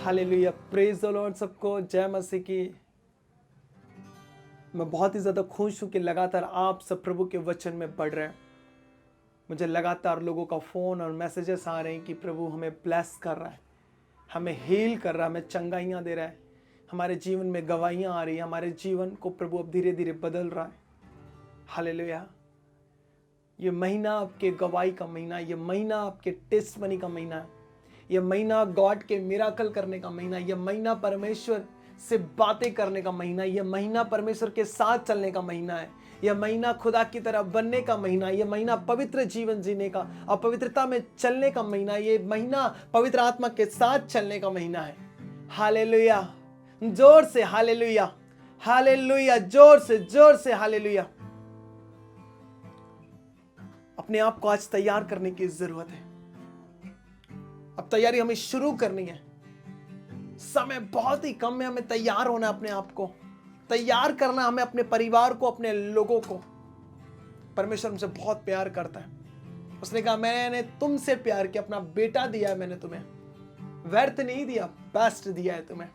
Hallelujah, praise the Lord. सबको जय मसीह की। मैं बहुत ही ज़्यादा खुश हूँ कि लगातार आप सब प्रभु के वचन में बढ़ रहे हैं। मुझे लगातार लोगों का फ़ोन और मैसेजेस आ रहे हैं कि प्रभु हमें ब्लेस कर रहा है, हमें हील कर रहा है, हमें चंगाइयाँ दे रहा है, हमारे जीवन में गवाहियाँ आ रही हैं, हमारे जीवन को प्रभु अब धीरे धीरे बदल रहा है। हालेलुया। ये महीना आपके गवाही का महीना, ये महीना आपके टेस्टमनी का महीना है, ये महीना गॉड के मिराकल करने का महीना, ये महीना परमेश्वर से बातें करने का महीना, ये महीना परमेश्वर के साथ चलने का महीना है, यह महीना खुदा की तरह बनने का महीना, ये महीना पवित्र जीवन जीने का और पवित्रता में चलने का महीना, ये महीना पवित्र आत्मा के साथ चलने का महीना है। हालेलुया, जोर से हालेलुया, हालेलुया, जोर से हालेलुया। अपने आप को आज तैयार करने की जरूरत है। अब तैयारी हमें शुरू करनी है। समय बहुत ही कम है, हमें तैयार होना है, अपने आप को तैयार करना, हमें अपने परिवार को, अपने लोगों को। परमेश्वर हमसे बहुत प्यार करता है। उसने कहा मैंने तुमसे प्यार किया, अपना बेटा दिया है मैंने तुम्हें, व्यर्थ नहीं दिया, बेस्ट दिया है तुम्हें,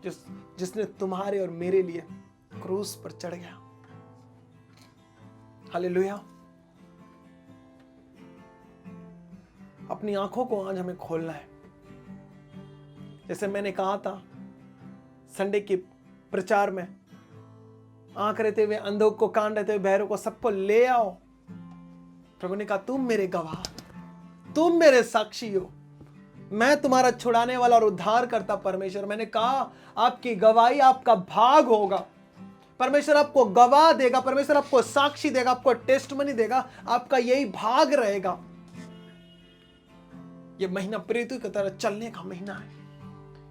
जिसने तुम्हारे और मेरे लिए क्रूस पर चढ़ गया। हालेलुया। अपनी आंखों को आज हमें खोलना है। जैसे मैंने कहा था संडे के प्रचार में, आंख रहते हुए अंधों को, कान रहते हुए बहरों को, सबको ले आओ। प्रभु ने कहा तुम मेरे गवाह, तुम मेरे साक्षी हो, मैं तुम्हारा छुड़ाने वाला और उद्धार करता परमेश्वर। मैंने कहा आपकी गवाही आपका भाग होगा। परमेश्वर आपको गवाह देगा, परमेश्वर आपको साक्षी देगा, आपको टेस्टमनी देगा, आपका यही भाग रहेगा। यह महीना प्रेरितों की तरह चलने का महीना है।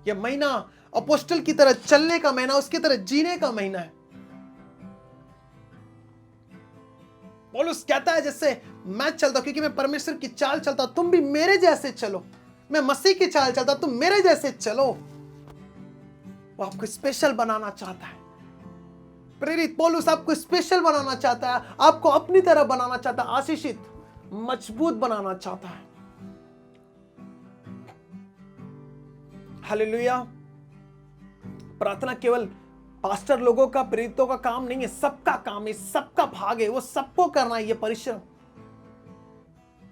यह महीना अपोस्टल की तरह चलने का महीना, उसकी तरह जीने का महीना है। पौलुस कहता है जैसे मैं चलता हूं, क्योंकि मैं परमेश्वर की चाल चलता हूं, तुम भी मेरे जैसे चलो। मैं मसीह की चाल चलता, तुम मेरे जैसे चलो। वो आपको स्पेशल बनाना चाहता है। प्रेरित पौलुस आपको स्पेशल बनाना चाहता है, आपको अपनी तरह बनाना चाहता है, आशीषित, मजबूत बनाना चाहता है। हालेलुया। प्रार्थना केवल पास्टर लोगों का, प्रेरितों का काम नहीं है, सबका काम है, सबका भाग है, वो सबको करना है। ये परिश्रम,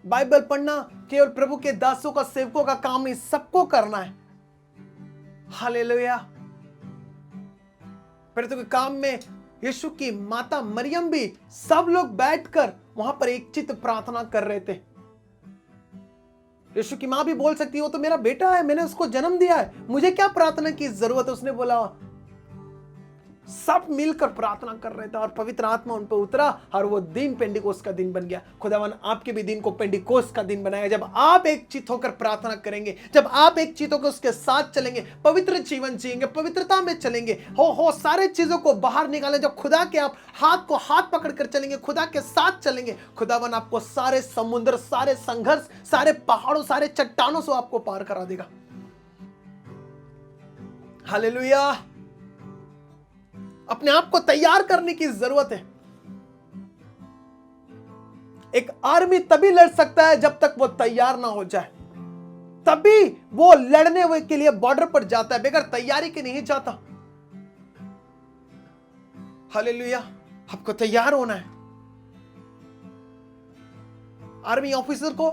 बाइबल पढ़ना केवल प्रभु के दासों का, सेवकों का काम नहीं, सबको करना है। हालेलुया। प्रेरितों के काम में यीशु की माता मरियम भी, सब लोग बैठकर वहां पर एक चित्त प्रार्थना कर रहे थे। यीशु की मां भी बोल सकती है वो तो मेरा बेटा है, मैंने उसको जन्म दिया है, मुझे क्या प्रार्थना की जरूरत है। उसने बोला, सब मिलकर प्रार्थना कर रहे थे और पवित्र आत्मा उन पर उतरा और वो दिन पेंटिकोस्त का दिन बन गया। खुदावन आपके भी दिन को पेंटिकोस्त का दिन बनाएगा, जब आप एक चित्त होकर प्रार्थना करेंगे, जब आप एक चित्त होकर उसके साथ चलेंगे, पवित्र जीवन जिएंगे, पवित्रता में चलेंगे, हो सारे चीजों को बाहर निकालें। जब खुदा के आप हाथ को हाथ पकड़कर चलेंगे, खुदा के साथ चलेंगे, खुदावन आपको सारे समुद्र, सारे संघर्ष, सारे पहाड़ों, सारे चट्टानों से आपको पार करा देगा। हालेलुया। अपने आप को तैयार करने की जरूरत है। एक आर्मी तभी लड़ सकता है जब तक वो तैयार ना हो जाए, तभी वो लड़ने के लिए बॉर्डर पर जाता है, बगैर तैयारी के नहीं जाता। हालेलुया। आपको तैयार होना है। आर्मी ऑफिसर को,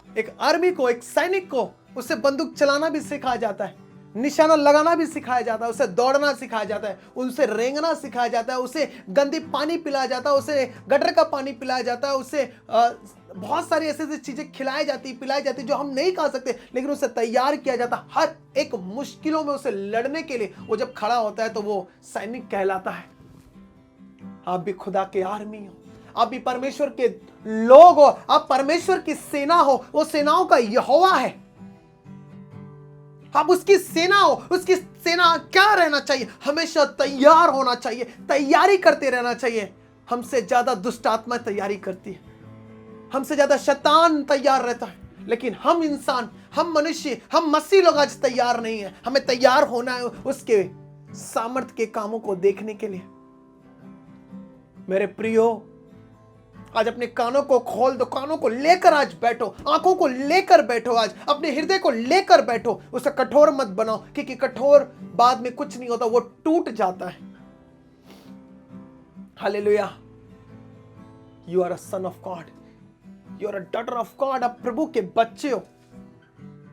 एक आर्मी को, एक सैनिक को, उसे बंदूक चलाना भी सिखाया जाता है, निशाना लगाना भी सिखाया जाता है, उसे दौड़ना सिखाया जाता है, उसे रेंगना सिखाया जाता है, उसे गंदी पानी पिलाया जाता है, उसे गटर का पानी पिलाया जाता है, उसे बहुत सारी ऐसी चीजें खिलाई जाती, पिलाई जाती जो हम नहीं खा सकते, लेकिन उसे तैयार किया जाता हर एक मुश्किलों में उसे लड़ने के लिए। वो जब खड़ा होता है तो वो सैनिक कहलाता है। आप भी खुदा के आर्मी हो, आप भी परमेश्वर के लोग हो, आप परमेश्वर की सेना हो। वो सेनाओं का यहोवा है, आप उसकी सेना हो। उसकी सेना क्या रहना चाहिए? हमेशा तैयार होना चाहिए, तैयारी करते रहना चाहिए। हमसे ज्यादा दुष्ट आत्मा तैयारी करती है, हमसे ज्यादा शैतान तैयार रहता है, लेकिन हम इंसान, हम मनुष्य, हम मसीह लोग आज तैयार नहीं है। हमें तैयार होना है उसके सामर्थ्य के कामों को देखने के लिए। मेरे प्रियो, आज अपने कानों को खोल दो, कानों को लेकर आज बैठो, आंखों को लेकर बैठो, आज अपने हृदय को लेकर बैठो। उसे कठोर मत बनाओ, क्योंकि कठोर बाद में कुछ नहीं होता, वो टूट जाता है। Hallelujah. You are a son of God, you are a daughter of God. आप प्रभु के बच्चे हो,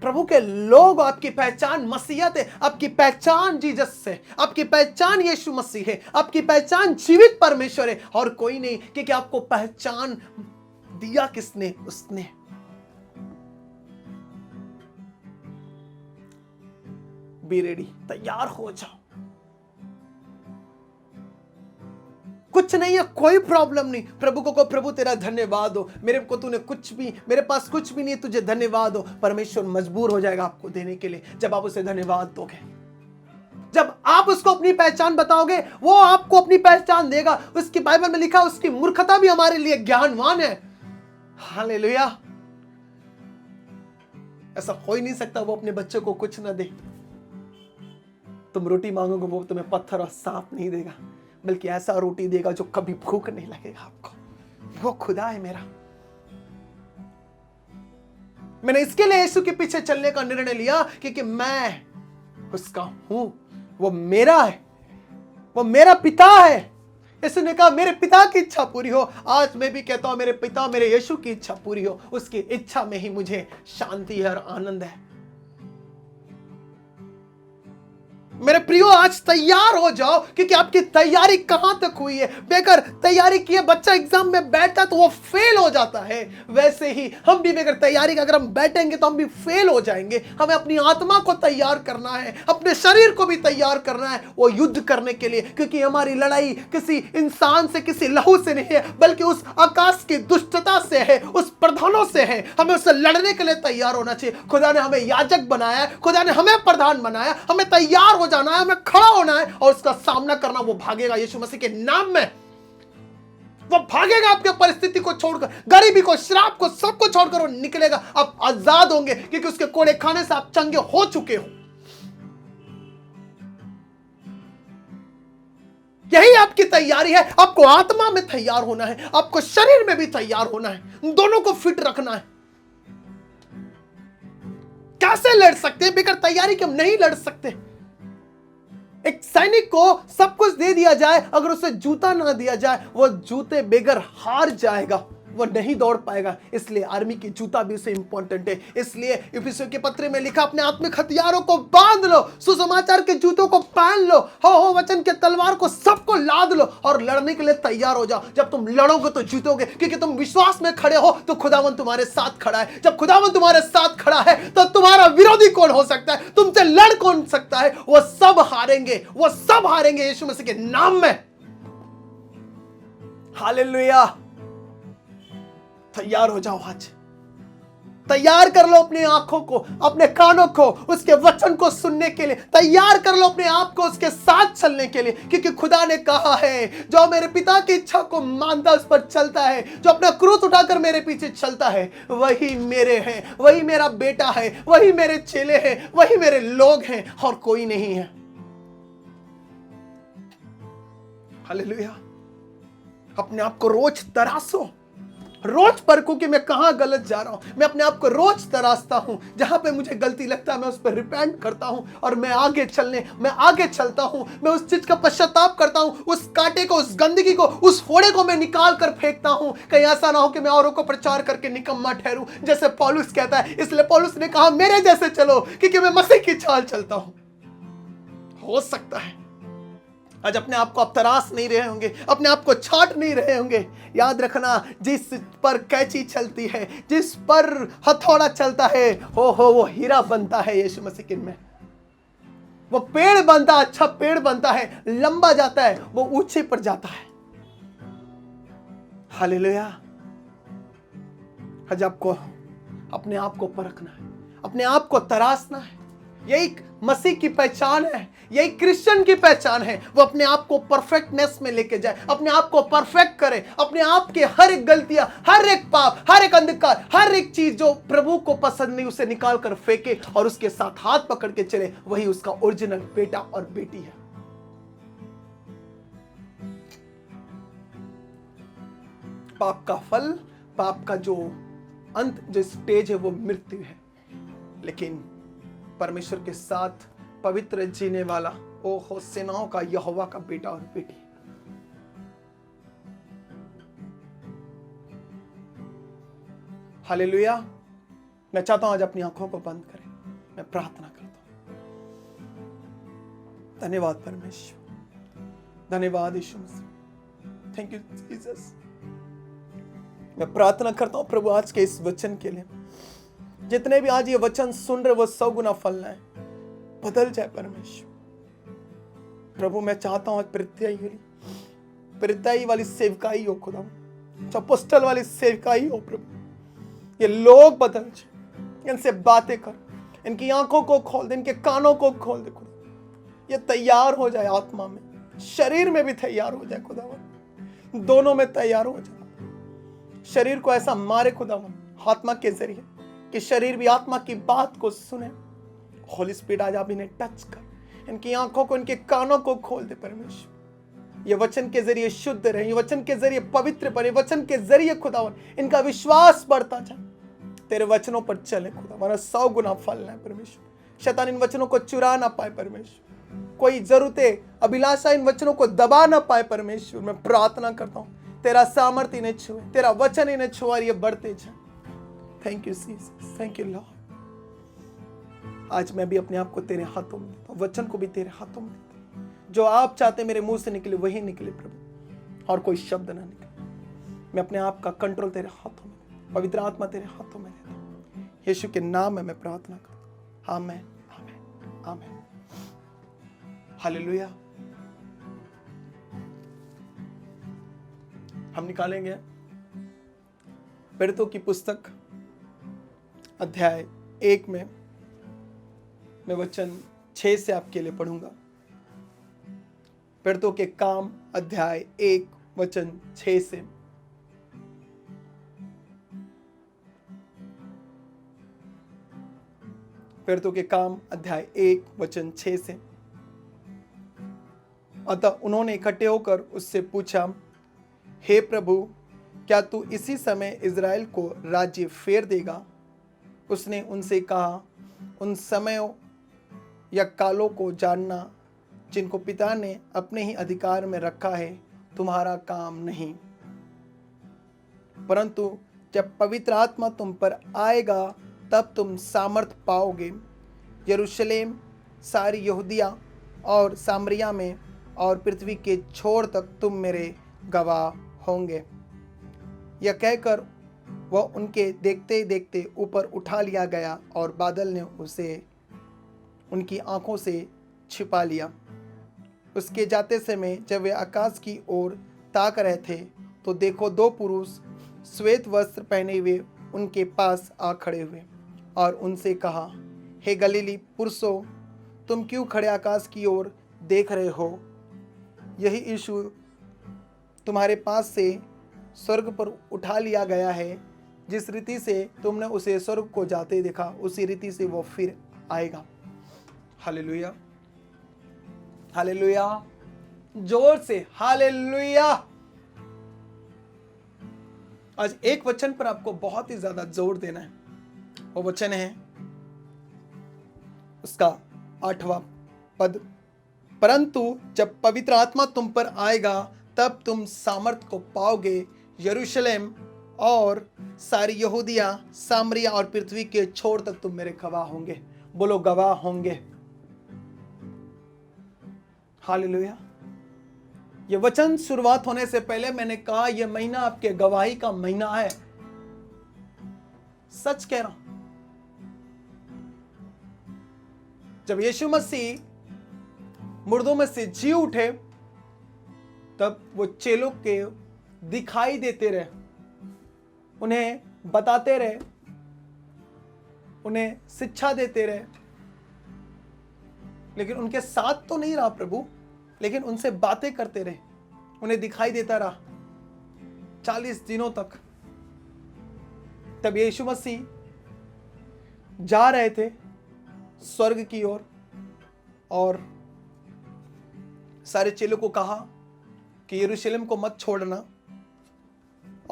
प्रभु के लोग। आपकी पहचान मसीहत है, आपकी पहचान जीसस से, आपकी पहचान यीशु मसीह है, आपकी पहचान जीवित परमेश्वर है और कोई नहीं। क्योंकि आपको पहचान दिया किसने? उसने। बी रेडी, तैयार हो जाओ। कुछ नहीं है, कोई प्रॉब्लम नहीं। प्रभु को कहो, प्रभु तेरा धन्यवाद हो, मेरे को तूने कुछ भी, मेरे पास कुछ भी नहीं, तुझे धन्यवाद हो। परमेश्वर मजबूर हो जाएगा आपको देने के लिए जब आप उसे धन्यवाद दोगे। जब आप उसको अपनी पहचान बताओगे, वो आपको अपनी पहचान देगा। उसकी बाइबल में लिखा, उसकी मूर्खता भी हमारे लिए ज्ञानवान है। हालेलुया। ऐसा हो ही नहीं सकता वो अपने बच्चे को कुछ ना दे। तुम रोटी मांगोगे, वो तुम्हें पत्थर और सांप नहीं देगा, बल्कि ऐसा रोटी देगा जो कभी भूख नहीं लगेगा आपको। वो खुदा है मेरा। मैंने इसके लिए यीशु के पीछे चलने का निर्णय लिया, क्योंकि मैं उसका हूं, वो मेरा है, वो मेरा पिता है। यीशु ने कहा मेरे पिता की इच्छा पूरी हो। आज मैं भी कहता हूं, मेरे पिता, मेरे यीशु की इच्छा पूरी हो। उसकी इच्छा में ही मुझे शांति है और आनंद है। मेरे प्रियो, आज तैयार हो जाओ, क्योंकि आपकी तैयारी कहां तक हुई है? बेगर तैयारी किए बच्चा एग्जाम में बैठता तो वो फेल हो जाता है। वैसे ही हम भी बेगर तैयारी का अगर हम बैठेंगे तो हम भी फेल हो जाएंगे। हमें अपनी आत्मा को तैयार करना है, अपने शरीर को भी तैयार करना है वो युद्ध करने के लिए, क्योंकि हमारी लड़ाई किसी इंसान से, किसी लहू से नहीं है, बल्कि उस आकाश की दुष्टता से है, उस प्रधानों से है। हमें उससे लड़ने के लिए तैयार होना चाहिए। खुदा ने हमें याजक बनाया, खुदा ने हमें प्रधान बनाया, हमें तैयार हो जाना है, हमें खड़ा होना है और उसका सामना करना। वो भागेगा यीशु मसीह के नाम में, वो भागेगा आपके परिस्थिति को छोड़कर, गरीबी को, श्राप को, सबको छोड़कर वो निकलेगा। आप आजाद होंगे, क्योंकि उसके कोड़े खाने से आप चंगे हो चुके हो। यही आपकी तैयारी है। आपको आत्मा में तैयार होना है, आपको शरीर में भी तैयार होना है, दोनों को फिट रखना है। कैसे लड़ सकते हैं? बेकार तैयारी के हम नहीं लड़ सकते। एक सैनिक को सब कुछ दे दिया जाए, अगर उसे जूता ना दिया जाए, वो जूते बेगर हार जाएगा, वो नहीं दौड़ पाएगा। इसलिए आर्मी की जूता भी उसे इंपॉर्टेंट है। इसलिए इफिसियों के पत्र में लिखा, अपने आत्मिक हथियारों को बांध लो, सुसमाचार के जूतों को पहन लो, हो वचन के तलवार को सबको लाद लो और लड़ने के लिए तैयार हो जाओ। जब तुम लड़ोगे तो जीतोगे, क्योंकि तुम विश्वास में खड़े हो तो खुदावन तुम्हारे साथ खड़ा है। जब खुदावन तुम्हारे साथ खड़ा है तो तुम्हारा विरोधी कौन हो सकता है? तुमसे लड़ कौन सकता है? वो सब हारेंगे, वो सब हारेंगे यीशु मसीह के नाम में। हालेलुया। तैयार हो जाओ आज। तैयार कर लो अपनी आंखों को, अपने कानों को उसके वचन को सुनने के लिए। तैयार कर लो अपने आप को उसके साथ चलने के लिए, क्योंकि खुदा ने कहा है, जो मेरे पिता की इच्छा को मानता उस पर चलता है, जो अपना क्रूस उठाकर मेरे पीछे चलता है, वही मेरे हैं, वही मेरा बेटा है, वही मेरे चेले हैं, वही मेरे लोग हैं और कोई नहीं है। हालेलुया। अपने आप को रोज तरासो, रोज परखो कि मैं कहां गलत जा रहा हूं। मैं अपने आप को रोज तरासता हूं, जहां पे मुझे गलती लगता है मैं उस पर रिपेंट करता हूं और मैं आगे चलता हूं। मैं उस चीज का पश्चाताप करता हूं, उस कांटे को, उस गंदगी को, उस फोड़े को मैं निकाल कर फेंकता हूं। कहीं ऐसा ना हो कि मैं औरों को प्रचार करके निकम्मा ठहरूं, जैसे पौलुस कहता है। इसलिए पौलुस ने कहा मेरे जैसे चलो, क्योंकि मैं मसीह की चाल चलता हूं। हो सकता है आज अपने आप को आप तराश नहीं रहे होंगे, अपने आप को छाट नहीं रहे होंगे। याद रखना, जिस पर कैंची चलती है, जिस पर हथौड़ा चलता है, हो वो हीरा बनता है यीशु मसीह के में। वो पेड़ बनता, अच्छा पेड़ बनता है, लंबा जाता है, वो ऊंचे पर जाता है। हालेलुया। आज आपको अपने आप को परखना है, अपने आप को तराशना है। यही मसीह की पहचान है, यही क्रिश्चियन की पहचान है। वो अपने आप को परफेक्टनेस में लेके जाए, अपने आप को परफेक्ट करे, अपने आप के हर एक गलतियां, हर एक पाप, हर एक अंधकार, हर एक चीज जो प्रभु को पसंद नहीं, उसे निकाल कर फेंके और उसके साथ हाथ पकड़ के चले। वही उसका ओरिजिनल बेटा और बेटी है। पाप का फल, पाप का जो अंत, जो स्टेज है वो मृत्यु है। लेकिन परमेश्वर के साथ पवित्र जीने वाला ओ हो सेनाओं का यहोवा का बेटा और बेटी। हालेलुया। मैं चाहता हूं आज अपनी आंखों को बंद करें, मैं प्रार्थना करता हूं। धन्यवाद परमेश्वर, धन्यवाद यीशु मसीह, थैंक यू जीसस। मैं प्रार्थना करता हूं प्रभु आज के इस वचन के लिए, जितने भी आज ये वचन सुन रहे वो 100 गुना फल लाए, बदल जाए परमेश्वर। प्रभु मैं चाहता हूं आज परित्यागी वाली सेवकाई हो खुदा, अपोस्टल वाली सेवकाई हो प्रभु। ये लोग बदल जाए, इनसे बातें कर, इनकी आंखों को खोल दे, इनके कानों को खोल दे खुदा। ये तैयार हो जाए आत्मा में, शरीर में भी तैयार हो जाए खुदावन, दोनों में तैयार हो जाए। शरीर को ऐसा मारे खुदावन आत्मा के जरिए कि शरीर भी आत्मा की बात को सुने। होली स्पिरिट आज आप इन्हें टच कर, इनकी आंखों को, इनके कानों को खोल दे परमेश्वर। ये वचन के जरिए शुद्ध रहे, ये वचन के जरिए पवित्र बने, वचन के जरिए खुदावन इनका विश्वास बढ़ता जाए, तेरे वचनों पर चले खुदावन, 100 गुना फल है परमेश्वर। शैतान इन वचनों को चुरा ना पाए परमेश्वर, कोई जरूरतें अभिलाषा इन वचनों को दबा ना पाए परमेश्वर। मैं प्रार्थना करता हूँ तेरा सामर्थ्य इन्हें छुए, तेरा वचन इन्हें छुए और ये बढ़ते जाए। Thank you Jesus, thank you Lord. आज मैं भी अपने आप को तेरे हाथों में देता हूँ, वचन को भी तेरे हाथों में देता हूँ। जो आप चाहते मेरे मुंह से निकले वही निकले प्रभु, और कोई शब्द ना निकले। मैं अपने आप का कंट्रोल तेरे हाथों में, पवित्र आत्मा तेरे हाथों में देता हूँ। यीशु के नाम में मैं प्रार्थना करता हूँ, आमीन, आमीन, आमीन। हालेलुया। हम निकालेंगे प्रेरितों की पुस्तक अध्याय 1 में मैं वचन 6 से आपके लिए पढ़ूंगा। प्रेरितों के काम अध्याय 1 वचन 6 से। प्रेरितों के काम अध्याय 1 वचन 6 से। अतः उन्होंने इकट्ठे होकर उससे पूछा, हे प्रभु, क्या तू इसी समय इज़राइल को राज्य फेर देगा? उसने उनसे कहा, उन समयों या कालों को जानना जिनको पिता ने अपने ही अधिकार में रखा है तुम्हारा काम नहीं, परंतु जब पवित्र आत्मा तुम पर आएगा तब तुम सामर्थ पाओगे। यरूशलेम, सारी यहूदिया और सामरिया में और पृथ्वी के छोर तक तुम मेरे गवाह होंगे। यह कहकर वह उनके देखते देखते ऊपर उठा लिया गया और बादल ने उसे उनकी आंखों से छिपा लिया। उसके जाते समय जब वे आकाश की ओर ताक रहे थे तो देखो, 2 पुरुष श्वेत वस्त्र पहने हुए उनके पास आ खड़े हुए और उनसे कहा, हे गलीली पुरुषों, तुम क्यों खड़े आकाश की ओर देख रहे हो? यही यीशु तुम्हारे पास से स्वर्ग पर उठा लिया गया है। जिस रीति से तुमने उसे स्वर्ग को जाते देखा उसी रीति से वो फिर आएगा। हालेलुया, हालेलुया, जोर से हालेलुया। आज एक वचन पर आपको बहुत ही ज्यादा जोर देना है। वो वचन है उसका 8वां पद, परंतु जब पवित्र आत्मा तुम पर आएगा तब तुम सामर्थ को पाओगे। यरूशलेम और सारी यहूदिया, सामरिया और पृथ्वी के छोर तक तुम मेरे गवाह होंगे। बोलो, गवाह होंगे। हालेलुया। ये वचन शुरुआत होने से पहले मैंने कहा यह महीना आपके गवाही का महीना है। सच कह रहा हूं। जब यीशु मसीह मुर्दों में से जी उठे तब वो चेलों के दिखाई देते रहे, उन्हें बताते रहे, उन्हें शिक्षा देते रहे, लेकिन उनके साथ तो नहीं रहा प्रभु, लेकिन उनसे बातें करते रहे, उन्हें दिखाई देता रहा 40 दिनों तक। तब यीशु मसीह जा रहे थे स्वर्ग की ओर और सारे चेलों को कहा कि यरूशलेम को मत छोड़ना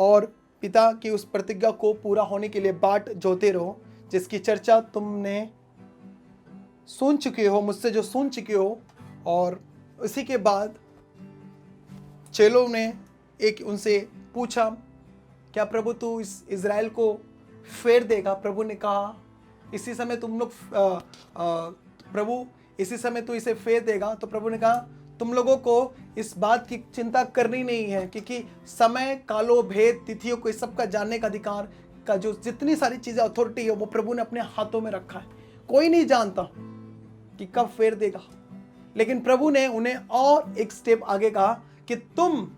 और पिता की उस प्रतिज्ञा को पूरा होने के लिए बाट जोते रहो, जिसकी चर्चा तुमने सुन चुके हो, मुझसे जो सुन चुके हो। और इसी के बाद चेलों ने एक उनसे पूछा, क्या प्रभु तू इस इज़राइल को फेर देगा? प्रभु ने कहा, इसी समय तुम लोग प्रभु इसी समय तू इसे फेर देगा? तो प्रभु ने कहा, तुम लोगों को इस बात की चिंता करनी नहीं है, क्योंकि समय, कालों, भेद, तिथियों को इस सब का जानने का अधिकार का जो जितनी सारी चीजें अथॉरिटी है वो प्रभु ने अपने हाथों में रखा है। कोई नहीं जानता कि कब फेर देगा। लेकिन प्रभु ने उन्हें और एक स्टेप आगे कहा कि तुम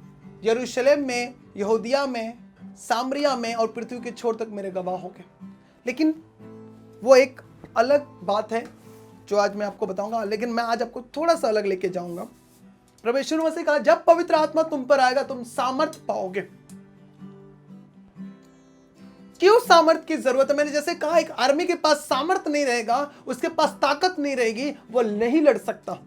यरूशलेम में, यहूदिया में, सामरिया में और पृथ्वी के छोर तक मेरे गवाह होगे। लेकिन वो एक अलग बात है जो आज मैं आपको बताऊंगा, लेकिन मैं आज आपको थोड़ा सा अलग लेके जाऊंगा। प्रभु यीशु मसीह ने कहा, जब पवित्र आत्मा तुम पर आएगा तुम सामर्थ पाओगे। क्यों सामर्थ की जरूरत है? मैंने जैसे कहा, एक आर्मी के पास सामर्थ नहीं रहेगा, उसके पास ताकत नहीं रहेगी, वो नहीं लड़ सकता।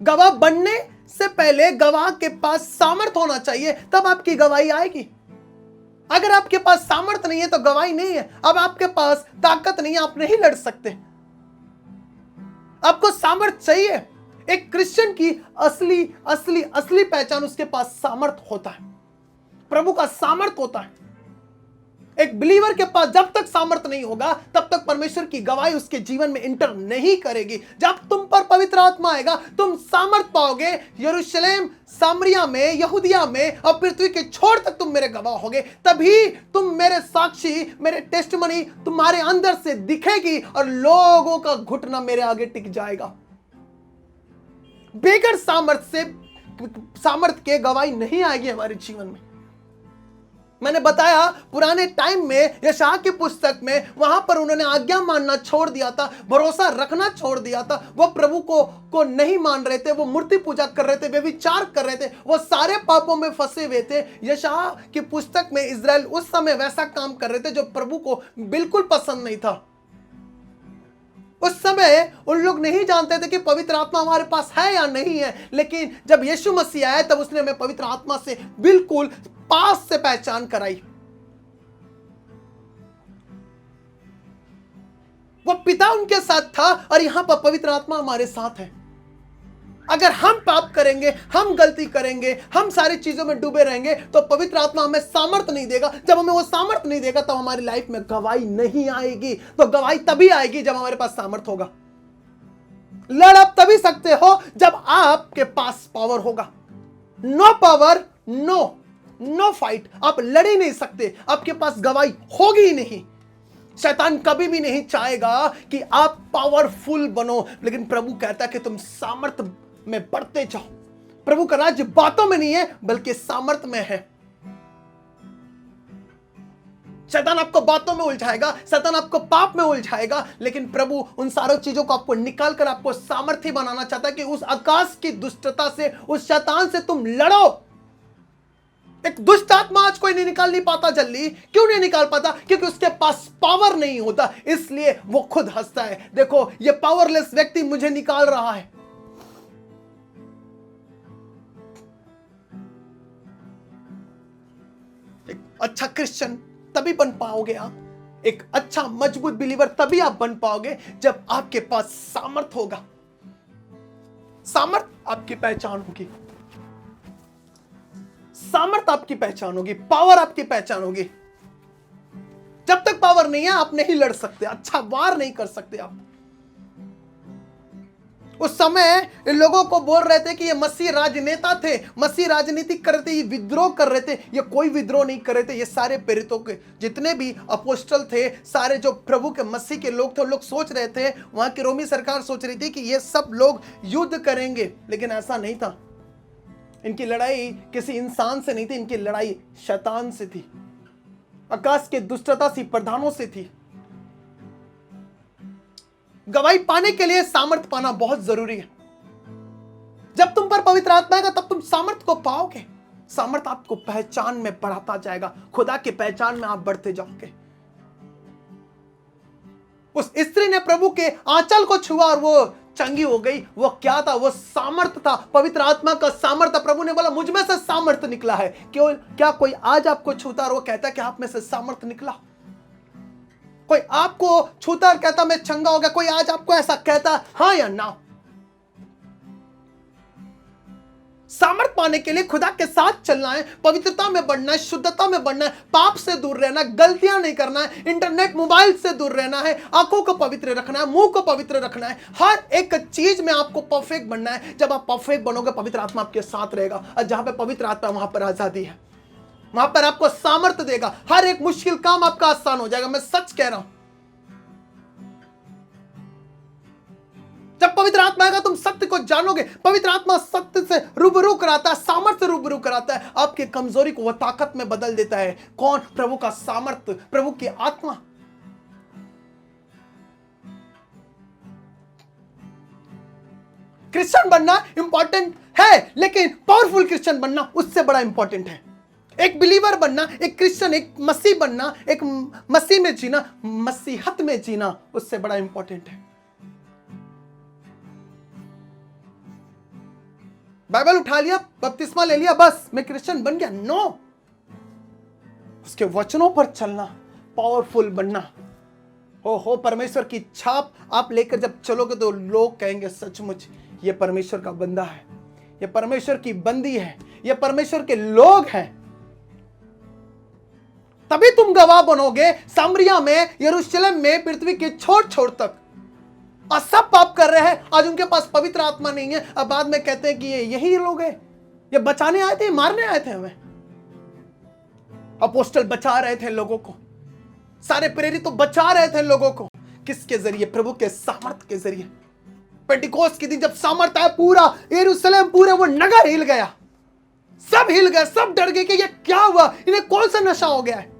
गवाह बनने से पहले गवाह के पास सामर्थ होना चाहिए, तब आपकी गवाही आएगी। अगर आपके पास सामर्थ नहीं है तो गवाही नहीं है। अब आपके पास ताकत नहीं है, आप नहीं लड़ सकते। आपको सामर्थ चाहिए। एक क्रिश्चियन की असली असली असली पहचान उसके पास सामर्थ होता है, प्रभु का सामर्थ होता है। एक बिलीवर के पास जब तक सामर्थ नहीं होगा तब तक परमेश्वर की गवाही उसके जीवन में इंटर नहीं करेगी। जब तुम पर पवित्र आत्मा आएगा तुम सामर्थ पाओगे। यरूशलेम, सामरिया में, यहूदिया में और पृथ्वी के छोर तक तुम मेरे गवाह होगे। तभी तुम मेरे साक्षी, मेरे टेस्टिमनी तुम्हारे अंदर से दिखेगी और लोगों का घुटना मेरे आगे टिक जाएगा। बेगर सामर्थ के गवाही नहीं आएगी हमारे जीवन में। मैंने बताया पुराने टाइम में यशायाह की पुस्तक में, वहां पर उन्होंने आज्ञा मानना छोड़ दिया था, भरोसा रखना छोड़ दिया था। वो प्रभु को नहीं मान रहे थे, वो मूर्ति पूजा कर रहे थे, वे विचार कर रहे थे, वो सारे पापों में फंसे हुए थे। यशायाह की पुस्तक में इज़राइल उस समय वैसा काम कर रहे थे जो प्रभु को बिल्कुल पसंद नहीं था। उस समय उन लोग नहीं जानते थे कि पवित्र आत्मा हमारे पास है या नहीं है। लेकिन जब यीशु मसीह आया तब उसने हमें पवित्र आत्मा से बिल्कुल पास से पहचान कराई। वो पिता उनके साथ था और यहां पर पवित्र आत्मा हमारे साथ है। अगर हम पाप करेंगे, हम गलती करेंगे, हम सारी चीजों में डूबे रहेंगे तो पवित्र आत्मा हमें सामर्थ नहीं देगा। जब हमें वो सामर्थ नहीं देगा तब हमारी लाइफ में गवाही नहीं आएगी। तो गवाही तभी आएगी जब हमारे पास सामर्थ होगा। लड़ आप तभी सकते हो जब आपके पास पावर होगा। No power, no fight. आप लड़ ही नहीं सकते, आपके पास गवाही होगी ही नहीं। शैतान कभी भी नहीं चाहेगा कि आप पावरफुल बनो, लेकिन प्रभु कहता है कि तुम सामर्थ में बढ़ते जाओ। प्रभु का राज्य बातों में नहीं है बल्कि सामर्थ में है। शैतान आपको बातों में उलझाएगा, शैतान आपको पाप में उलझाएगा, लेकिन प्रभु उन सारी चीजों को आपको निकाल कर आपको सामर्थी बनाना चाहता है कि उस आकाश की दुष्टता से, उस शैतान से तुम लड़ो। एक दुष्ट आत्मा आज कोई नहीं पाता जल्दी। क्यों नहीं निकाल पाता? क्योंकि उसके पास पावर नहीं होता, इसलिए वो खुद हंसता है। देखो ये पावरलेस व्यक्ति मुझे निकाल रहा है। एक अच्छा क्रिश्चियन तभी बन पाओगे आप, एक अच्छा मजबूत बिलीवर तभी आप बन पाओगे जब आपके पास सामर्थ होगा। सामर्थ आपकी पहचान होगी, सामर्थ आपकी पहचान होगी, पावर आपकी पहचान होगी। जब तक पावर नहीं है आप नहीं लड़ सकते, अच्छा वार नहीं कर सकते आप। उस समय इन लोगों को बोल रहे थे कि ये मसीह राजनेता थे, मसीह राजनीति कर रहे थे, ये विद्रोह कर रहे थे। ये कोई विद्रोह नहीं कर रहे थे। ये सारे प्रेरितों के जितने भी अपोस्टल थे, सारे जो प्रभु के मसीह के लोग थे, लोग सोच रहे थे, वहां की रोमी सरकार सोच रही थी कि ये सब लोग युद्ध करेंगे, लेकिन ऐसा नहीं था। इनकी लड़ाई किसी इंसान से नहीं थी, इनकी लड़ाई शैतान से थी, आकाश के दुष्टता से, प्रधानों से थी। गवाही पाने के लिए सामर्थ पाना बहुत जरूरी है। जब तुम पर पवित्र आत्मा आएगा तब तुम सामर्थ को पाओगे। सामर्थ आपको पहचान में बढ़ाता जाएगा, खुदा की पहचान में आप बढ़ते जाओगे। उस स्त्री ने प्रभु के आंचल को छुआ और वो चंगी हो गई। वो क्या था? वो सामर्थ था, पवित्र आत्मा का सामर्थ। प्रभु ने बोला मुझ में से सामर्थ निकला है। क्यों? क्या कोई आज आपको छूता और वो कहता है कि आप में से सामर्थ निकला? कोई आपको छूता और कहता मैं चंगा हो गया? कोई आज आपको ऐसा कहता? हाँ या ना? सामर्थ पाने के लिए खुदा के साथ चलना है, पवित्रता में बढ़ना है, शुद्धता में बढ़ना है, पाप से दूर रहना है, गलतियां नहीं करना है, इंटरनेट मोबाइल से दूर रहना है, आंखों को पवित्र रखना है, मुंह को पवित्र रखना है। हर एक चीज में आपको परफेक्ट बनना है। जब आप परफेक्ट बनोगे, पवित्र आत्मा आपके साथ रहेगा, और जहां पे पवित्र आत्मा वहां पर आजादी है, वहां पर आपको सामर्थ्य देगा। हर एक मुश्किल काम आपका आसान हो जाएगा। मैं सच कह रहा हूं, जब पवित्र आत्मा आएगा तुम सत्य को जानोगे। पवित्र आत्मा सत्य से रूबरू कराता है, सामर्थ्य से रूबरू कराता है, आपकी कमजोरी को वह ताकत में बदल देता है। कौन? प्रभु का सामर्थ्य, प्रभु की आत्मा। क्रिश्चियन बनना इंपॉर्टेंट है, लेकिन पावरफुल क्रिश्चियन बनना उससे बड़ा इंपॉर्टेंट है। एक बिलीवर बनना, एक क्रिश्चियन, एक मसीह बनना, एक मसीह में जीना, मसीहत में जीना उससे बड़ा इंपॉर्टेंट है। बाइबल उठा लिया, बपतिस्मा ले लिया, बस मैं क्रिश्चियन बन गया? नो। उसके वचनों पर चलना, पावरफुल बनना। हो परमेश्वर की छाप आप लेकर जब चलोगे तो लोग कहेंगे सचमुच ये परमेश्वर का बंदा है, ये परमेश्वर की बंदी है, ये परमेश्वर के लोग हैं। तभी तुम गवाह बनोगे सामरिया में, यरूशलेम में, पृथ्वी के छोर छोर तक। और सब पाप कर रहे हैं, आज उनके पास पवित्र आत्मा नहीं है, अब बाद में कहते हैं कि ये यही लोग हैं, ये बचाने आए थे, मारने आए थे हमें। अपोस्टल बचा रहे थे लोगों को, सारे प्रेरित तो बचा रहे थे लोगों को। किसके जरिए? प्रभु के सामर्थ्य के जरिए। पेंटिकोस्ट के दिन जब सामर्थ्य आया, पूरा यरूशलेम, पूरे वो नगर हिल गया, सब हिल गए, सब डर गए कि ये क्या हुआ, इन्हें कौन सा नशा हो गया है।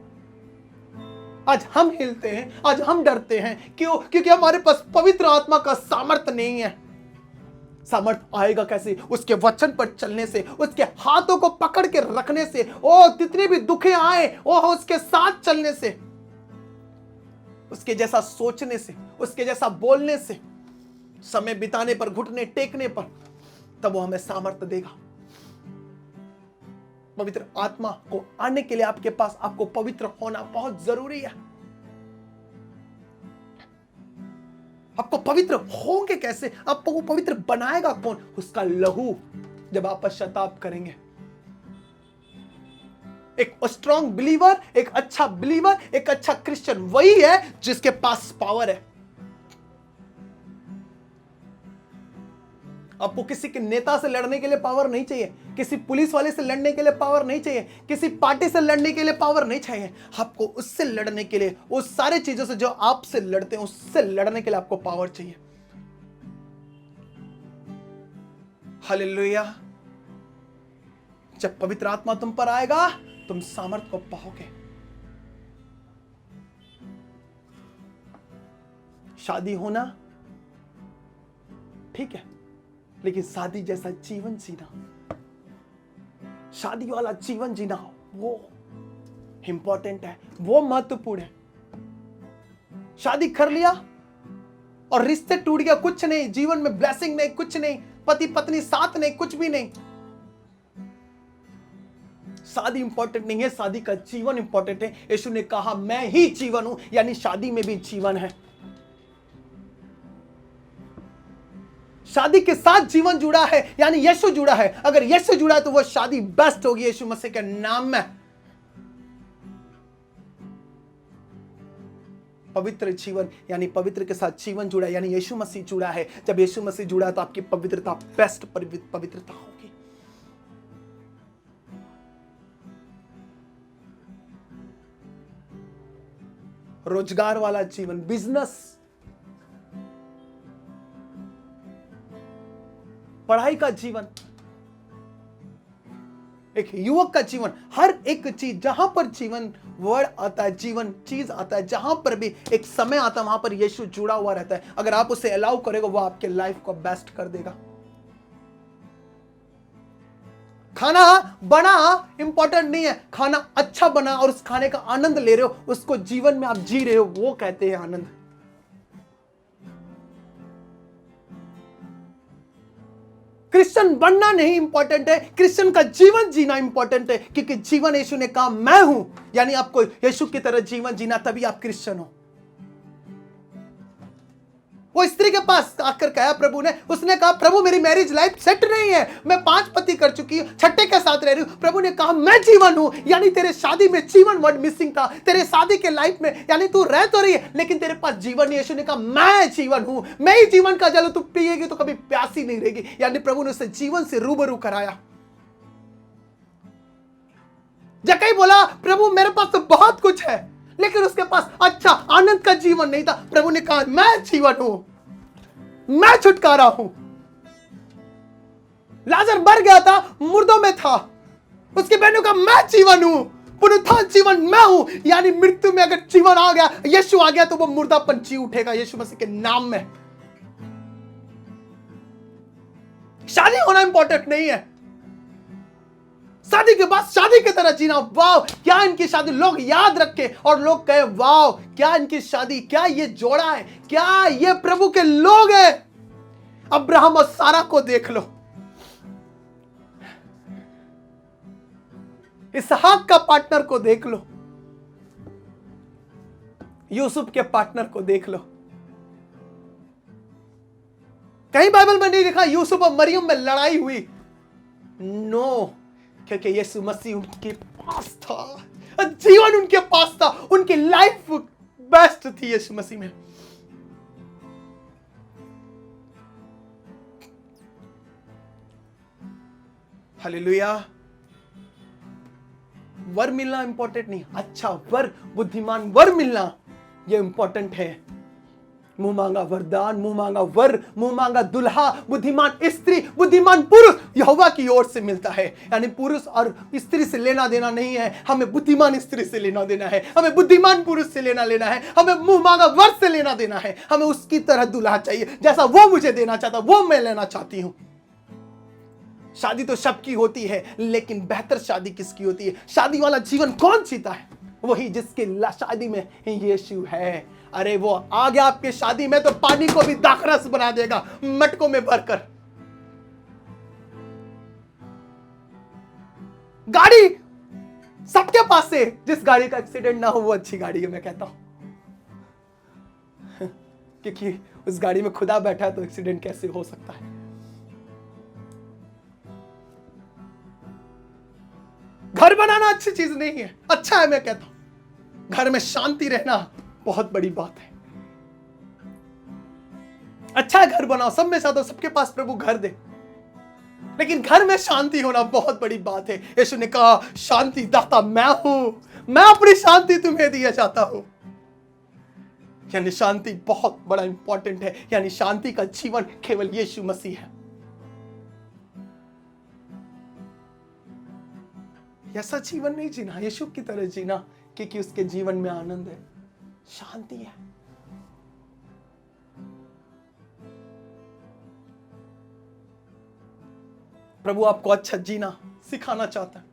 आज हम हिलते हैं, आज हम डरते हैं। क्यों? क्योंकि हमारे पास पवित्र आत्मा का सामर्थ्य नहीं है। सामर्थ्य आएगा कैसे? उसके वचन पर चलने से, उसके हाथों को पकड़ के रखने से, ओ जितने भी दुखे आए ओ उसके साथ चलने से, उसके जैसा सोचने से, उसके जैसा बोलने से, समय बिताने पर, घुटने टेकने पर, तब वो हमें सामर्थ्य देगा। पवित्र आत्मा को आने के लिए आपके पास, आपको पवित्र होना बहुत जरूरी है। आपको पवित्र होंगे कैसे? आपको पवित्र बनाएगा कौन? उसका लहू। जब आप पश्चाताप करेंगे, एक स्ट्रॉन्ग बिलीवर, एक अच्छा बिलीवर, एक अच्छा क्रिश्चियन वही है जिसके पास पावर है। आपको किसी के नेता से लड़ने के लिए पावर नहीं चाहिए, किसी पुलिस वाले से लड़ने के लिए पावर नहीं चाहिए, किसी पार्टी से लड़ने के लिए पावर नहीं चाहिए। आपको उससे लड़ने के लिए, उस सारे चीजों से जो आपसे लड़ते हैं, उससे लड़ने के लिए आपको पावर चाहिए। हालेलुया। जब पवित्र आत्मा तुम पर आएगा, तुम सामर्थ को पाओगे। शादी होना ठीक है, लेकिन शादी जैसा जीवन जीना, शादी वाला जीवन जीना, वो इंपॉर्टेंट है, वो महत्वपूर्ण है। शादी कर लिया और रिश्ते टूट गया, कुछ नहीं, जीवन में ब्लेसिंग नहीं, कुछ नहीं, पति पत्नी साथ नहीं, कुछ भी नहीं। शादी इंपॉर्टेंट नहीं है, शादी का जीवन इंपॉर्टेंट है। यीशु ने कहा मैं ही जीवन हूं, यानी शादी में भी जीवन है। शादी के साथ जीवन जुड़ा है, यानी यीशु जुड़ा है। अगर यीशु जुड़ा है तो वो शादी बेस्ट होगी यीशु मसीह के नाम में। पवित्र जीवन, यानी पवित्र के साथ जीवन जुड़ा है, यानी यीशु मसीह जुड़ा है। जब यीशु मसीह जुड़ा है तो आपकी पवित्रता बेस्ट पवित्रता होगी। रोजगार वाला जीवन, बिजनेस, पढ़ाई का जीवन, एक युवक का जीवन, हर एक चीज, जहां पर जीवन वर्ड आता है, जीवन चीज आता है, जहां पर भी एक समय आता है, वहां पर यीशु जुड़ा हुआ रहता है। अगर आप उसे अलाउ करेगा, वो आपके लाइफ को बेस्ट कर देगा। खाना बना इंपॉर्टेंट नहीं है, खाना अच्छा बना और उस खाने का आनंद ले रहे हो, उसको जीवन में आप जी रहे हो, वो कहते हैं आनंद। क्रिश्चियन बनना नहीं इंपॉर्टेंट है, क्रिश्चियन का जीवन जीना इंपॉर्टेंट है, क्योंकि जीवन यीशु ने कहा मैं हूं, यानी आपको यीशु की तरह जीवन जीना, तभी आप क्रिश्चियन हो। वो स्त्री के पास आकर कहा प्रभु ने, उसने कहा प्रभु मेरी मैरिज लाइफ सेट नहीं है, मैं 5 पति कर चुकी हूं, छठे के साथ रह रही हूं। प्रभु ने कहा मैं जीवन हूं, यानी तेरे शादी में जीवन वर्ड मिसिंग था, तेरे शादी के लाइफ में, यानी तू रह तो रही है लेकिन तेरे पास जीवन नहीं। यीशु ने कहा मैं जीवन हूं, मैं ही जीवन का जल हूं, तू पिएगी तो कभी प्यासी नहीं रहेगी। यानी प्रभु ने उसे जीवन से रूबरू कराया। जक्कई बोला प्रभु मेरे पास तो बहुत कुछ है, लेकिन उसके पास अच्छा आनंद का जीवन नहीं था। प्रभु ने कहा मैं जीवन हूं, मैं छुटकारा हूं। लाजर मर गया था, मुर्दों में था, उसकी बहनों का मैं जीवन हूं, पुनरुत्थान जीवन मैं हूं। यानी मृत्यु में अगर जीवन आ गया, यीशु आ गया, तो वो मुर्दापन जी उठेगा यीशु मसीह के नाम में। शादी होना इंपॉर्टेंट नहीं है, शादी के बाद शादी की तरह जीना। वाव क्या इनकी शादी, लोग याद रखे और लोग कहे वाव क्या इनकी शादी, क्या ये जोड़ा है, क्या ये प्रभु के लोग हैं। अब्राहम और सारा को देख लो, इसहाक का पार्टनर को देख लो, यूसुफ के पार्टनर को देख लो। कहीं बाइबल में नहीं लिखा यूसुफ और मरियम में लड़ाई हुई, नो, क्योंकि यीशु मसीह उनके पास था, जीवन उनके पास था, उनकी लाइफ बेस्ट थी यीशु मसीह में। हालेलुया। वर मिलना इंपॉर्टेंट नहीं, अच्छा वर, बुद्धिमान वर मिलना ये इंपॉर्टेंट है। मुंह मांगा वरदान, मुंह मांगा वर, मुंह मांगा दुल्हा, बुद्धिमान स्त्री, बुद्धिमान पुरुष यहोवा की ओर से मिलता है। यानी पुरुष और स्त्री से लेना देना नहीं है, हमें बुद्धिमान स्त्री से लेना देना है, हमें बुद्धिमान पुरुष से लेना लेना है, हमें मुंह मांगा वर से लेना देना है। हमें उसकी तरह दुल्हा चाहिए, जैसा वो मुझे देना चाहता वो मैं लेना चाहती हूं। शादी तो सबकी होती है, लेकिन बेहतर शादी किसकी होती है? शादी वाला जीवन कौन जीता है? वही जिसके शादी में यीशु है। अरे वो आ गया आपके शादी में तो पानी को भी दाखरस बना देगा, मटकों में भरकर। गाड़ी सबके पास है, जिस गाड़ी का एक्सीडेंट ना हो वो अच्छी गाड़ी है, मैं कहता हूं। क्योंकि उस गाड़ी में खुदा बैठा है तो एक्सीडेंट कैसे हो सकता है? घर बनाना अच्छी चीज नहीं है, अच्छा है, मैं कहता हूं घर में शांति रहना बहुत बड़ी बात है। अच्छा घर बनाओ, सब में साथ, सबके पास प्रभु घर दे, लेकिन घर में शांति होना बहुत बड़ी बात है। यीशु ने कहा शांति दाता मैं हूं, मैं अपनी शांति तुम्हें दिया चाहता हूं। यानी शांति बहुत बड़ा इंपॉर्टेंट है। यानी शांति का जीवन केवल यीशु मसीह है। ऐसा जीवन नहीं जीना, यीशु की तरह जीना, क्योंकि उसके जीवन में आनंद है, शांति है। प्रभु आपको अच्छा जीना सिखाना चाहता है,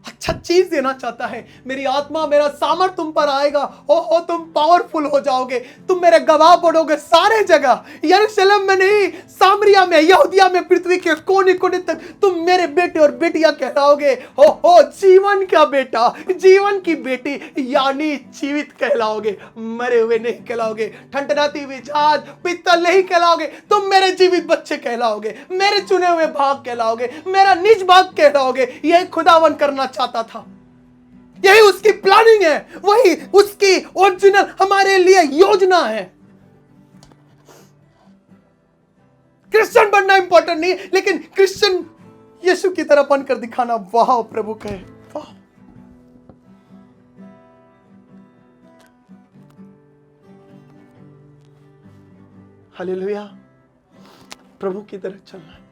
अच्छा चीज देना चाहता है। मेरी आत्मा, मेरा सामर्थ तुम पर आएगा, हो तुम पावरफुल हो जाओगे, तुम मेरे गवाह बनोगे सारे जगह, यरूशलेम में नहीं, सामरिया में, यहूदिया में, पृथ्वी के कोने कोने तक तुम मेरे बेटे और बेटियां कहलाओगे। हो जीवन का बेटा, जीवन की बेटी, यानी जीवित कहलाओगे, मरे हुए नहीं कहलाओगे, ठंडनाती हुई जहाज पित्तल नहीं कहलाओगे, तुम मेरे जीवित बच्चे कहलाओगे, मेरे चुने हुए भाग कहलाओगे, मेरा निज भाग कहलाओगे। यह खुदावन करना चाहता था, यही उसकी प्लानिंग है, वही उसकी ओरिजिनल हमारे लिए योजना है। क्रिश्चियन बनना इंपॉर्टेंट नहीं, लेकिन क्रिश्चियन यीशु की तरह बनकर दिखाना, वाह प्रभु कहे वाह। हालेलुया। प्रभु की तरह चलना है।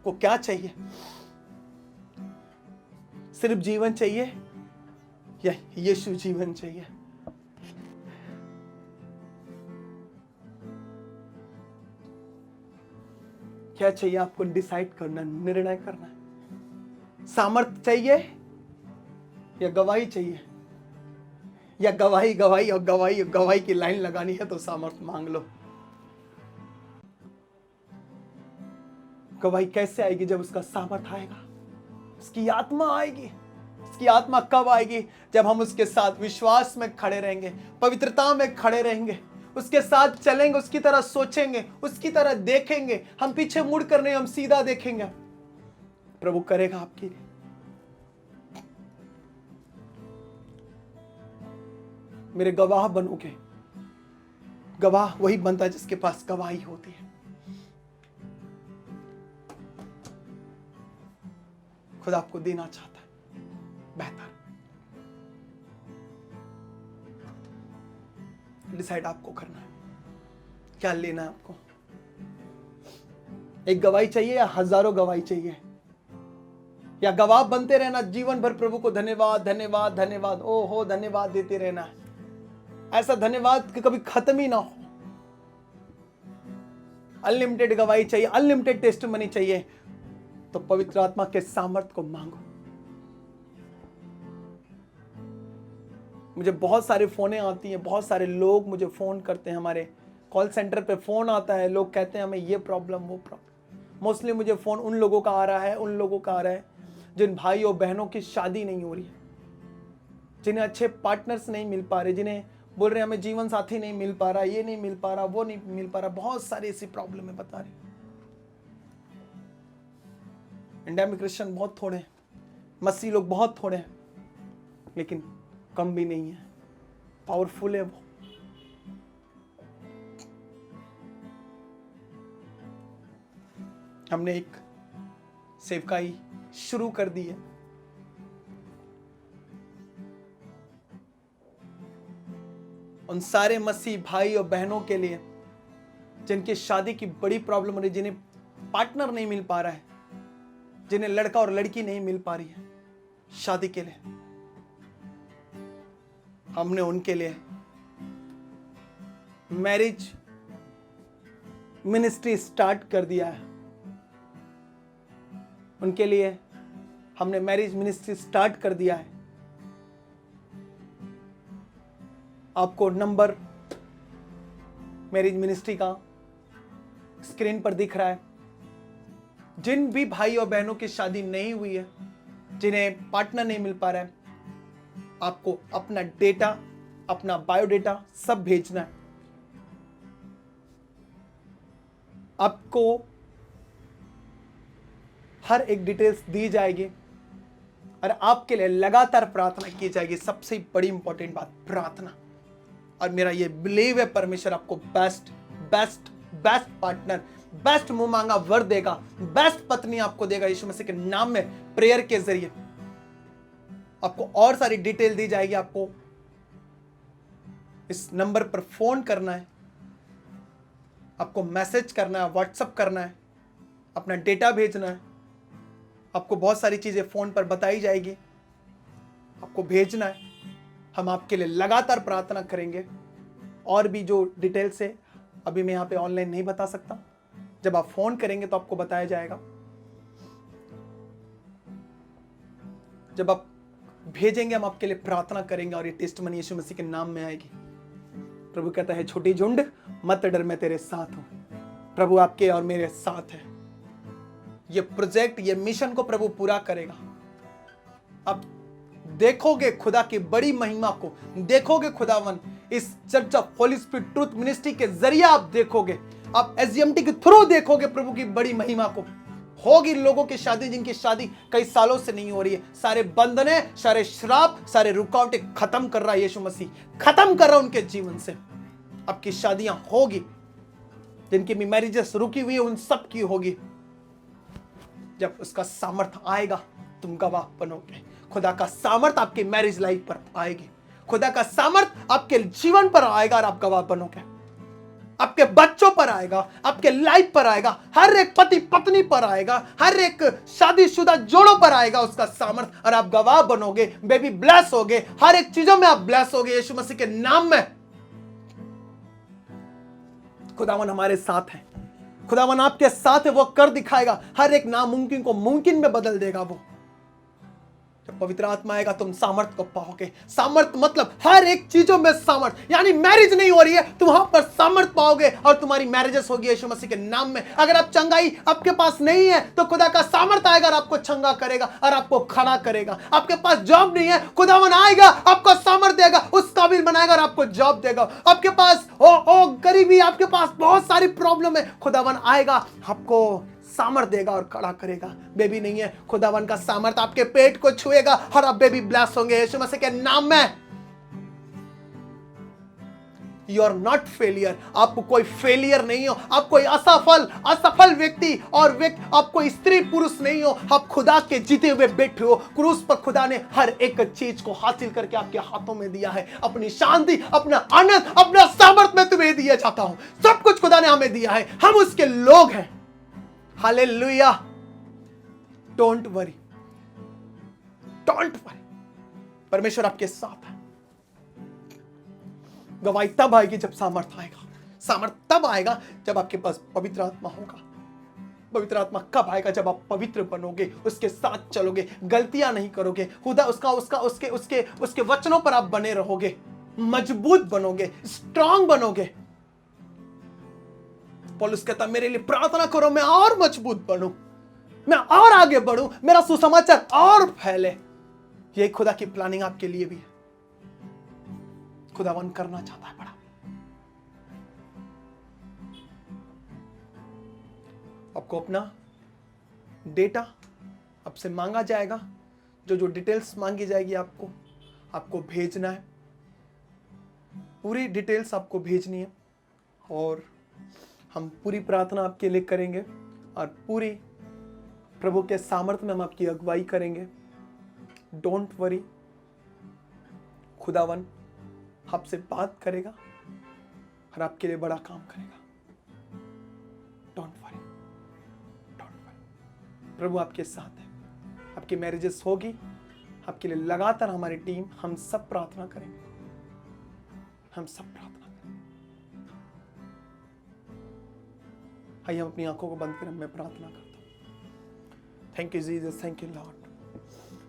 को क्या चाहिए? सिर्फ जीवन चाहिए या यीशु जीवन चाहिए? क्या चाहिए आपको? डिसाइड करना, निर्णय करना है। सामर्थ चाहिए या गवाही चाहिए? या गवाही गवाही और गवाही गवाही की लाइन लगानी है तो सामर्थ मांग लो। गवाही कैसे आएगी? जब उसका सामर्थ आएगा, उसकी आत्मा आएगी। उसकी आत्मा कब आएगी? जब हम उसके साथ विश्वास में खड़े रहेंगे, पवित्रता में खड़े रहेंगे, उसके साथ चलेंगे, उसकी तरह सोचेंगे, उसकी तरह देखेंगे। हम पीछे मुड़ कर नहीं, हम सीधा देखेंगे। प्रभु करेगा आपके लिए। मेरे गवाह बनोगे। गवाह वही बनता है जिसके पास गवाही होती है। खुदा आपको देना चाहता है बेहतर। डिसाइड आपको करना है क्या लेना है आपको। एक गवाही चाहिए या हजारों गवाही चाहिए? या गवाह बनते रहना जीवन भर, प्रभु को धन्यवाद धन्यवाद धन्यवाद, ओ हो धन्यवाद देते रहना है। ऐसा धन्यवाद कि कभी खत्म ही ना हो। अनलिमिटेड गवाही चाहिए, अनलिमिटेड टेस्टिमनी चाहिए, तो पवित्र आत्मा के सामर्थ्य को मांगो। मुझे बहुत सारे फोनें आती हैं, बहुत सारे लोग मुझे फोन करते हैं। हमारे कॉल सेंटर पे फोन आता है, लोग कहते हैं हमें ये प्रॉब्लम वो प्रॉब्लम। मोस्टली मुझे फोन उन लोगों का आ रहा है, उन लोगों का आ रहा है जिन भाई और बहनों की शादी नहीं हो रही है, जिन्हें अच्छे पार्टनर्स नहीं मिल पा रहे, जिन्हें बोल रहे हैं हमें जीवन साथी नहीं मिल पा रहा, ये नहीं मिल पा रहा, वो नहीं मिल पा रहा। बहुत सारी ऐसी प्रॉब्लम है बता रहे। इंडिया में क्रिश्चियन बहुत थोड़े हैं, मसीह लोग बहुत थोड़े हैं, लेकिन कम भी नहीं है, पावरफुल है वो। हमने एक सेवकाई शुरू कर दी है। उन सारे मसीह भाई और बहनों के लिए जिनकी शादी की बड़ी प्रॉब्लम हो रही, जिन्हें पार्टनर नहीं मिल पा रहा है, जिन्हें लड़का और लड़की नहीं मिल पा रही है शादी के लिए, हमने उनके लिए मैरिज मिनिस्ट्री स्टार्ट कर दिया है। उनके लिए हमने मैरिज मिनिस्ट्री स्टार्ट कर दिया है। आपको नंबर मैरिज मिनिस्ट्री का स्क्रीन पर दिख रहा है। जिन भी भाई और बहनों की शादी नहीं हुई है, जिन्हें पार्टनर नहीं मिल पा रहा है, आपको अपना डेटा, अपना बायोडेटा सब भेजना है। आपको हर एक डिटेल्स दी जाएगी और आपके लिए लगातार प्रार्थना की जाएगी। सबसे बड़ी इंपॉर्टेंट बात प्रार्थना। और मेरा ये बिलीव है परमेश्वर आपको best best best partner, best मुंह मांगा वर देगा, बेस्ट पत्नी आपको देगा यीशु मसीह के नाम में। प्रेयर के जरिए आपको और सारी डिटेल दी जाएगी। आपको इस नंबर पर फोन करना है, आपको मैसेज करना है, व्हाट्सएप करना है, अपना डेटा भेजना है। आपको बहुत सारी चीजें फोन पर बताई जाएगी, आपको भेजना है। हम आपके लिए लगातार प्रार्थना करेंगे। और भी जो डिटेल्स है अभी मैं यहाँ पे ऑनलाइन नहीं बता सकता, जब आप फोन करेंगे तो आपको बताया जाएगा। जब आप भेजेंगे हम आपके लिए प्रार्थना करेंगे और ये टेस्टमनी यीशु मसीह के नाम में आएगी। प्रभु कहता है छोटी झुंड मत डर, मैं तेरे साथ हूं। प्रभु आपके और मेरे साथ है। ये प्रोजेक्ट, ये मिशन को प्रभु पूरा करेगा। आप देखोगे खुदा की बड़ी महिमा को, देखोगे खुदावन इस church of Holi spirit truth ministry के जरिए आप देखोगे, आप एसजीएमटी के थ्रू देखोगे प्रभु की बड़ी महिमा को। होगी लोगों की शादी जिनकी शादी कई सालों से नहीं हो रही है। सारे बंधने, सारे श्राप, सारे रुकावटें खत्म कर रहा है यीशु मसीह, खत्म कर रहा है उनके जीवन से। आपकी शादियां होगी, जिनकी भी मैरिजेस रुकी हुई है उन सब की होगी। जब उसका सामर्थ आएगा तुम गवाह बनोगे। खुदा का सामर्थ आपकी मैरिज लाइफ पर आएगी, खुदा का सामर्थ आपके जीवन पर आएगा और आप गवाह बनोगे। आपके बच्चों पर आएगा, आपके लाइफ पर आएगा, हर एक पति पत्नी पर आएगा, हर एक शादीशुदा जोड़ों पर आएगा उसका सामर्थ, और आप गवाह बनोगे। बेबी ब्लेस होगे, हर एक चीजों में आप ब्लेस होगे यीशु मसीह के नाम में। खुदावन हमारे साथ है, खुदावन आपके साथ है, वो कर दिखाएगा। हर एक नामुमकिन को मुमकिन में बदल देगा वो। जब पवित्र आत्मा आएगा तुम सामर्थ को पाओगे। सामर्थ मतलब हर एक चीजों में सामर्थ, यानी मैरिज नहीं हो रही है तुम वहां पर सामर्थ पाओगे और तुम्हारी मैरिजेस होगी यीशु मसीह के नाम में। अगर आप चंगाई आपके पास नहीं है तो खुदा का सामर्थ आएगा और आपको चंगा करेगा और आपको खड़ा करेगा। आपके पास जॉब नहीं है, खुदावन आएगा आपको सामर्थ देगा, उस काबिल बनाएगा और आपको जॉब देगा। आपके पास ओ गरीबी, आपके पास बहुत सारी प्रॉब्लम है, खुदावन आएगा आपको सामर्थ देगा और खड़ा करेगा। बेबी नहीं है, खुदावन का सामर्थ आपके पेट को छुएगा और आप बेबी ब्लेस होंगे यीशु मसीह के नाम में। यू आर नॉट फेलियर, आप कोई फेलियर नहीं हो, आप कोई असफल व्यक्ति और आप कोई स्त्री पुरुष नहीं हो, आप खुदा के जीते हुए बैठे हो। क्रूस पर खुदा ने हर एक चीज को हासिल करके आपके हाथों में दिया है। अपनी शांति, अपना आनंद, अपना सामर्थ में तुम्हें दिया जाता हूं। सब कुछ खुदा ने हमें दिया है, हम उसके लोग हैं। हालेलुया। डोंट वरी, परमेश्वर आपके साथ है। गवाही तब आएगी जब सामर्थ आएगा। सामर्थ तब आएगा जब आपके पास पवित्र आत्मा होगा। पवित्र आत्मा कब आएगा? जब आप पवित्र बनोगे, उसके साथ चलोगे, गलतियां नहीं करोगे, खुदा उसके वचनों पर आप बने रहोगे, मजबूत बनोगे, स्ट्रांग बनोगे। पौलुस कहता मेरे लिए प्रार्थना करो, मैं और मजबूत बनूं, मैं और आगे बढ़ूं, मेरा सुसमाचार और फैले। यही खुदा की प्लानिंग आपके लिए भी है। खुदावन करना चाहता है बड़ा। आपको अपना डेटा आपसे मांगा जाएगा, जो डिटेल्स मांगी जाएगी आपको भेजना है। पूरी डिटेल्स आपको भेजनी है और हम पूरी प्रार्थना आपके लिए करेंगे और पूरी प्रभु के सामर्थ्य में हम आपकी अगुवाई करेंगे। डोंट वरी, खुदावन आपसे बात करेगा और आपके लिए बड़ा काम करेगा। डोंट वरी, प्रभु आपके साथ है। आपकी मैरिजेस होगी, आपके लिए लगातार हमारी टीम, हम सब प्रार्थना करेंगे। हम सब प्रार्थना करेंगे। आइए हम अपनी आंखों को बंद करें, मैं प्रार्थना करता हूं। Thank you Jesus, thank you Lord.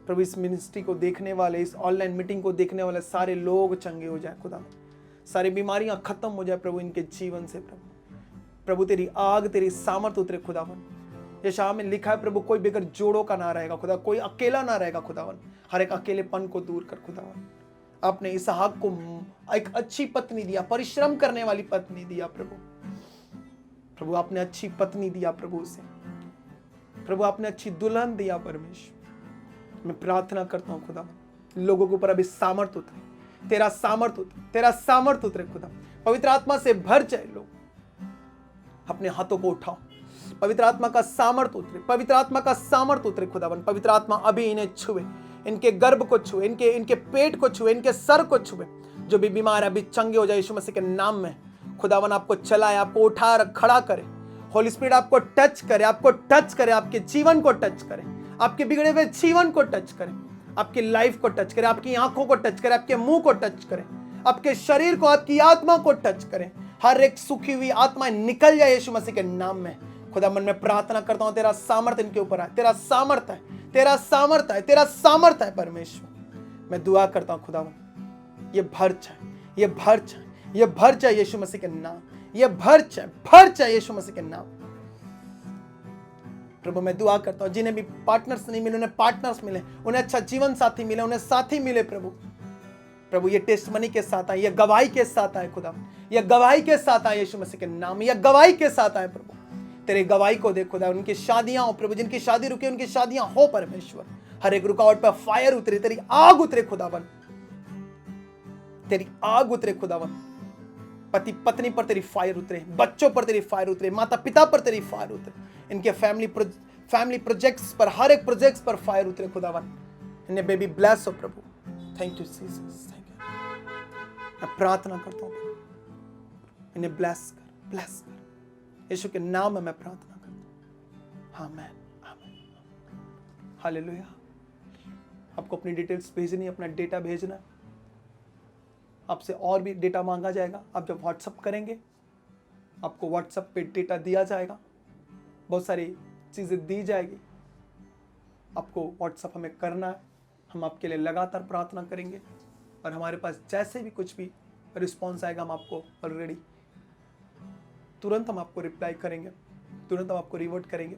प्रभु इस मिनिस्ट्री को देखने वाले, इस ऑनलाइन मीटिंग को देखने वाले सारे लोग चंगे हो जाए खुदा, सारी बीमारियां खत्म हो जाए प्रभु इनके जीवन से। प्रभु तेरी आग, तेरी सामर्थ उतरे खुदावन। यशायाह में लिखा है प्रभु कोई बगैर जोड़ों का ना रहेगा खुदा, कोई अकेला ना रहेगा खुदावन। हर एक अकेलेपन को दूर कर खुदावन। आपने इसहाक को एक अच्छी पत्नी दिया, परिश्रम करने वाली पत्नी दिया प्रभु आपने अच्छी पत्नी दिया प्रभु उसे, प्रभु आपने अच्छी दुल्हन दिया परमेश्वर। मैं प्रार्थना करता हूं खुदा लोगों के ऊपर अभी सामर्थ उतरे, तेरा सामर्थ उतरे, तेरा सामर्थ उतरे खुदा। पवित्र आत्मा से भर जाए लोग, अपने हाथों को उठाओ, पवित्र आत्मा का सामर्थ उतरे, पवित्र आत्मा का सामर्थ उतरे खुदावन। पवित्र आत्मा अभी इन्हें छुए, इनके गर्भ को छुए, इनके पेट को छुए, इनके सर को छुए। जो भी बीमार है अभी चंगे हो जाए यीशु मसीह के नाम में। खुदावन आपको चलाए, आपको उठा खड़ा करे, होली स्पिरिट आपको टच करे, आपको टच करे, आपके जीवन को टच करे, आपके बिगड़े हुए जीवन को टच करे, आपकी लाइफ को टच करे, आपकी आंखों को टच करे, आपके मुंह को टच करे, आपके शरीर को, आपकी आत्मा को टच करे। हर एक सूखी हुई आत्मा निकल जाए यीशु मसीह के नाम में। खुदा मन में प्रार्थना करता हूं तेरा सामर्थ इनके ऊपर है, तेरा सामर्थ है, तेरा सामर्थ है, तेरा सामर्थ है परमेश्वर। मैं दुआ करता हूं खुदा ये भर जाए, ये भर जाए, ये भर जाए यीशु मसीह के नाम, ये भर जाए यीशु मसीह के नाम। प्रभु मैं दुआ करता हूं जिन्हें भी पार्टनर्स नहीं मिले उन्हें पार्टनर्स मिले, उन्हें अच्छा जीवन साथी मिले, उन्हें साथी मिले प्रभु ये टेस्टमनी के साथ आए, ये गवाही के साथ आए खुदा, ये गवाही के साथ आए यीशु मसीह के नाम, ये गवाही के साथ आए प्रभु। तेरे गवाही को देख खुदा, उनकी शादियां हो प्रभु, जिनकी शादी रुकी उनकी शादियां हो परमेश्वर। हर एक रुकावट पर फायर उतरे, तेरी आग उतरे खुदावन, तेरी आग उतरे खुदावन। पति पत्नी पर तेरी फायर उतरे, बच्चों पर तेरी फायर उतरे, माता पिता पर तेरी फायर उतरे, इनके फैमिली प्रोजेक्ट्स पर, हर एक प्रोजेक्ट्स पर फायर उतरे खुदावन। इन्हें बेबी ब्लेस हो प्रभु। Thank you Jesus, thank you. मैं प्रार्थना करता हूँ इन्हें ब्लेस कर यीशु के नाम में मैं प्रार्थना करता हूँ। आमीन, आमीन, हालेलुया। आपको अपनी डिटेल्स भेजनी है, अपना डेटा भेजना है। आपसे और भी डेटा मांगा जाएगा। आप जब व्हाट्सअप करेंगे आपको व्हाट्सअप पे डेटा दिया जाएगा, बहुत सारी चीज़ें दी जाएगी। आपको व्हाट्सअप हमें करना है, हम आपके लिए लगातार प्रार्थना करेंगे और हमारे पास जैसे भी कुछ भी रिस्पॉन्स आएगा हम आपको ऑलरेडी तुरंत हम आपको रिप्लाई करेंगे, तुरंत हम आपको रिवर्ट करेंगे।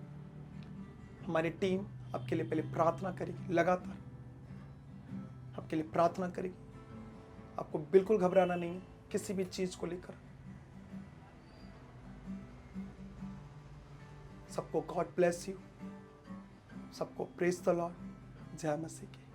हमारी टीम आपके लिए पहले प्रार्थना करेगी, लगातार आपके लिए प्रार्थना करेगी। आपको बिल्कुल घबराना नहीं है किसी भी चीज़ को लेकर। सबको गॉड ब्लेस यू, सबको प्रेज द लॉर्ड। जय मसीह की।